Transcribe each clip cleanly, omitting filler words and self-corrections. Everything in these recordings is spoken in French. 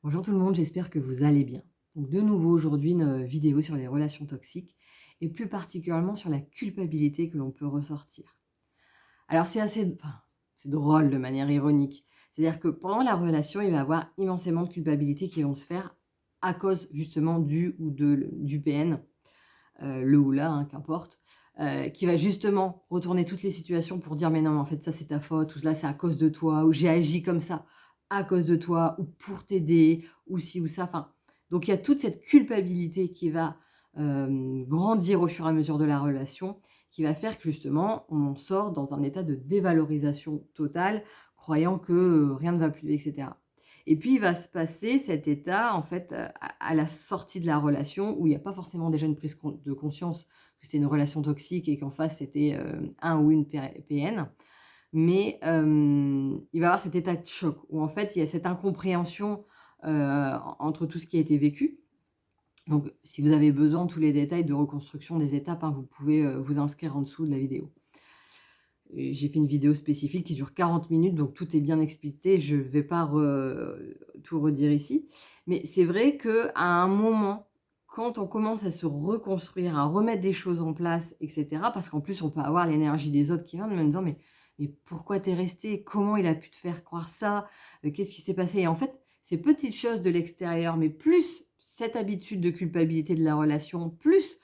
Bonjour tout le monde, j'espère que vous allez bien. Donc de nouveau aujourd'hui une vidéo sur les relations toxiques et plus particulièrement sur la culpabilité que l'on peut ressortir. Alors c'est drôle de manière ironique. C'est-à-dire que pendant la relation, il va y avoir immensément de culpabilité qui vont se faire à cause justement du PN, le ou la, hein, qu'importe, qui va justement retourner toutes les situations pour dire: «Mais non, mais en fait ça c'est ta faute» ou «Là c'est à cause de toi» ou «J'ai agi comme ça à cause de toi» ou «pour t'aider» ou ci ou ça. Enfin, donc il y a toute cette culpabilité qui va, grandir au fur et à mesure de la relation, qui va faire que justement on sort dans un état de dévalorisation totale, croyant que, rien ne va plus et cetera. Et puis il va se passer cet état en fait, à la sortie de la relation où il y a pas forcément déjà une prise de conscience que c'est une relation toxique et qu'en face c'était, un ou une PN. Mais, il va y avoir cet état de choc où en fait il y a cette incompréhension, entre tout ce qui a été vécu. Donc si vous avez besoin de tous les détails de reconstruction des étapes, hein, vous pouvez, vous inscrire en dessous de la vidéo. Et j'ai fait une vidéo spécifique qui dure 40 minutes, donc tout est bien expliqué. Je ne vais pas tout redire ici. Mais c'est vrai qu'à un moment, quand on commence à se reconstruire, à remettre des choses en place, et cetera, parce qu'en plus, on peut avoir l'énergie des autres qui vient en me disant: «Mais pourquoi t'es resté? Comment il a pu te faire croire ça? Qu'est-ce qui s'est passé?» Et en fait, ces petites choses de l'extérieur, mais plus cette habitude de culpabilité de la relation, plus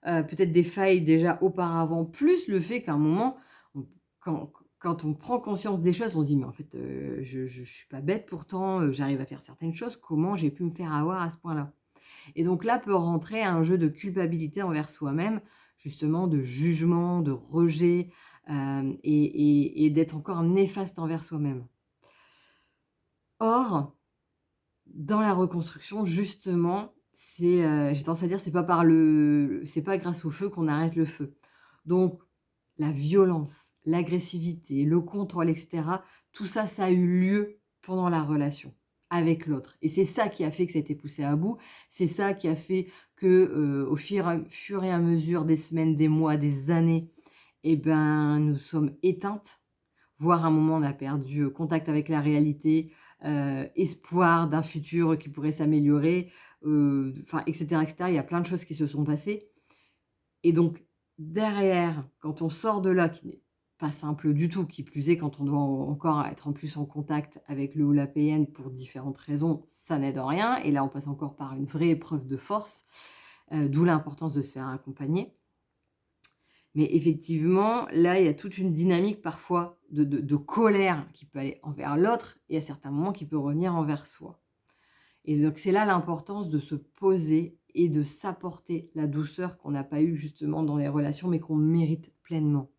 peut-être des failles déjà auparavant, plus le fait qu'à un moment, on quand quand on prend conscience des choses, on se dit: «Mais en fait, je suis pas bête pourtant, j'arrive à faire certaines choses. Comment j'ai pu me faire avoir à ce point-là?» Et donc là peut rentrer un jeu de culpabilité envers soi-même, justement de jugement, de rejet, et d'être encore néfaste envers soi-même. Or, dans la reconstruction, justement, j'ai tendance à dire, c'est pas grâce au feu qu'on arrête le feu. Donc la violence, l'agressivité, le contrôle et cetera, tout ça, ça a eu lieu pendant la relation avec l'autre et c'est ça qui a fait que ça a été poussé à bout. C'est ça qui a fait que, au fur et à mesure des semaines, des mois, des années et ben, nous sommes éteintes, voire à un moment on a perdu, contact avec la réalité, espoir d'un futur qui pourrait s'améliorer, enfin et cetera. Il y a plein de choses qui se sont passées et donc derrière, quand on sort de là, qui n'est pas simple du tout, qui plus est quand on doit encore être en plus en contact avec le ou la PN pour différentes raisons, ça n'aide en rien et là on passe encore par une vraie épreuve de force, d'où l'importance de se faire accompagner. Mais effectivement, là, il y a toute une dynamique parfois de colère qui peut aller envers l'autre et à certains moments qui peut revenir envers soi. Et donc c'est là l'importance de se poser et de s'apporter la douceur qu'on n'a pas eue justement dans les relations, mais qu'on mérite pleinement.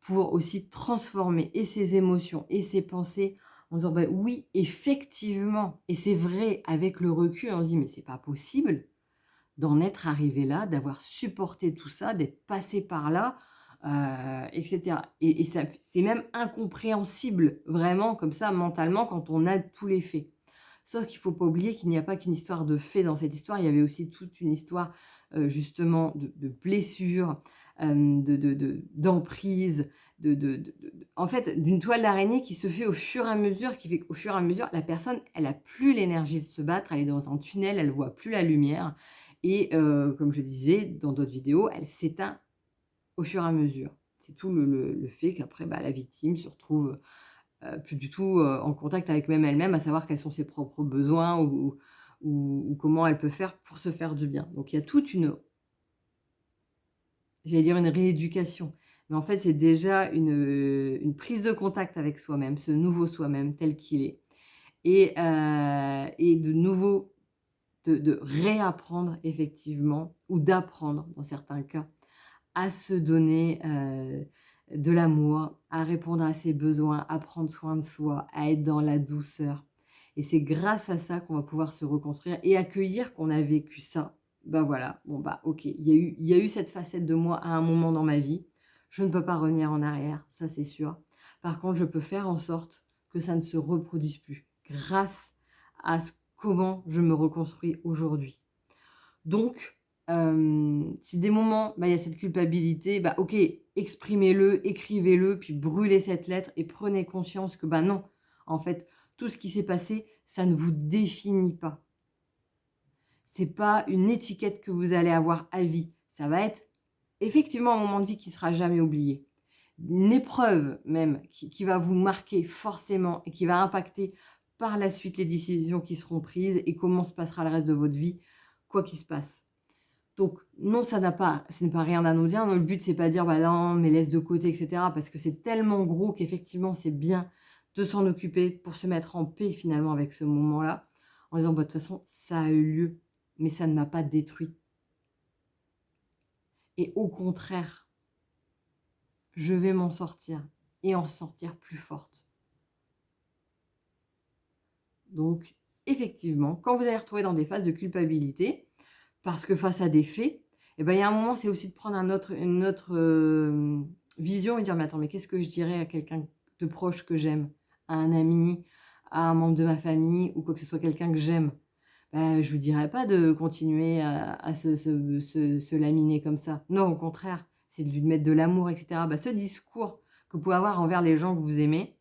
Pour aussi transformer et ses émotions et ses pensées en disant: «Bah, oui, effectivement» et c'est vrai avec le recul, on se dit: «Mais c'est pas possible d'en être arrivé là, d'avoir supporté tout ça, d'être passé par là», et cetera. Et ça c'est même incompréhensible vraiment comme ça mentalement quand on a tous les faits. Sauf qu'il faut pas oublier qu'il n'y a pas qu'une histoire de faits dans cette histoire, il y avait aussi toute une histoire, justement de blessures, d'emprise, en fait, d'une toile d'araignée qui se fait au fur et à mesure, qui fait qu'au fur et à mesure, la personne, elle a plus l'énergie de se battre, elle est dans un tunnel, elle voit plus la lumière et comme je disais dans d'autres vidéos, elle s'éteint au fur et à mesure. C'est tout le fait qu'après, bah, la victime se retrouve, plus du tout, en contact avec même elle-même, à savoir quels sont ses propres besoins ou comment elle peut faire pour se faire du bien. Donc il y a toute j'allais dire une rééducation, mais en fait, c'est déjà une prise de contact avec soi-même, ce nouveau soi-même tel qu'il est et de nouveau de réapprendre effectivement ou d'apprendre dans certains cas à se donner, de l'amour, à répondre à ses besoins, à prendre soin de soi, à être dans la douceur et c'est grâce à ça qu'on va pouvoir se reconstruire et accueillir qu'on a vécu ça. Bah, voilà, bon, bah, OK, il y a eu cette facette de moi à un moment dans ma vie. Je ne peux pas revenir en arrière, ça c'est sûr. Par contre, je peux faire en sorte que ça ne se reproduise plus grâce à comment je me reconstruis aujourd'hui. Donc, si des moments, bah, il y a cette culpabilité, bah, OK, exprimez-le, écrivez-le, puis brûlez cette lettre et prenez conscience que, bah, non, en fait, tout ce qui s'est passé, ça ne vous définit pas. C'est pas une étiquette que vous allez avoir à vie. Ça va être effectivement un moment de vie qui sera jamais oublié. Une épreuve même qui va vous marquer forcément et qui va impacter par la suite les décisions qui seront prises et comment se passera le reste de votre vie, quoi qu'il se passe. Donc non, ce n'est pas rien d'anodin. Le but, c'est pas de dire: «Bah non, mais laisse de côté» et cetera, parce que c'est tellement gros qu'effectivement, c'est bien de s'en occuper pour se mettre en paix finalement avec ce moment-là, en disant: «Bah, de toute façon, ça a eu lieu, mais ça ne m'a pas détruit et au contraire, je vais m'en sortir et en sortir plus forte». Donc effectivement, quand vous allez retrouver dans des phases de culpabilité, parce que face à des faits, et ben, il y a un moment, c'est aussi de prendre une autre, vision et dire: «Mais attends, mais qu'est-ce que je dirais à quelqu'un de proche que j'aime? À un ami, à un membre de ma famille ou quoi que ce soit, quelqu'un que j'aime?» Bah, je lui dirais pas de continuer à se laminer comme ça. Non, au contraire, c'est de lui mettre de l'amour et cetera. Bah, ce discours que vous pouvez avoir envers les gens que vous aimez,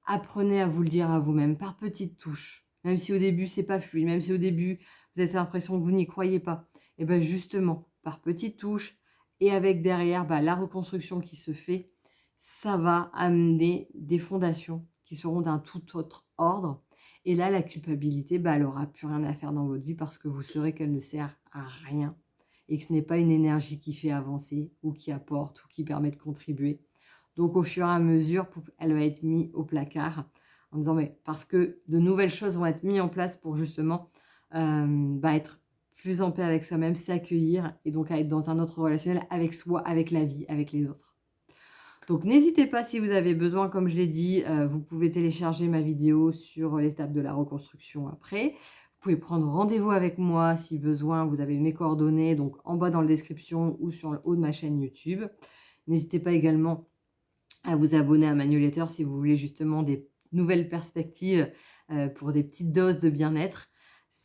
apprenez à vous le dire à vous-même par petites touches. Même si au début c'est pas fluide, même si au début vous avez l'impression que vous n'y croyez pas. Et ben justement, par petites touches et avec derrière bah, la reconstruction qui se fait, ça va amener des fondations qui seront d'un tout autre ordre. Et là, la culpabilité, bah, elle n'aura plus rien à faire dans votre vie parce que vous saurez qu'elle ne sert à rien et que ce n'est pas une énergie qui fait avancer ou qui apporte ou qui permet de contribuer. Donc au fur et à mesure, elle va être mise au placard en disant: «Mais» parce que de nouvelles choses vont être mises en place pour justement, bah, être plus en paix avec soi-même, s'accueillir et donc à être dans un autre relationnel avec soi, avec la vie, avec les autres. Donc n'hésitez pas si vous avez besoin, comme je l'ai dit, vous pouvez télécharger ma vidéo sur l'étape de la reconstruction après. Vous pouvez prendre rendez-vous avec moi si besoin, vous avez mes coordonnées donc en bas dans la description ou sur le haut de ma chaîne YouTube. N'hésitez pas également à vous abonner à ma newsletter si vous voulez justement des nouvelles perspectives, pour des petites doses de bien-être.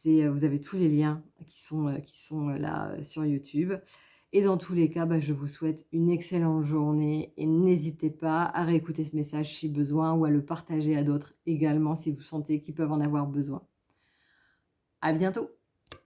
Vous avez tous les liens qui sont là, sur YouTube et dans tous les cas, bah, je vous souhaite une excellente journée et n'hésitez pas à réécouter ce message si besoin ou à le partager à d'autres également si vous sentez qu'ils peuvent en avoir besoin. À bientôt.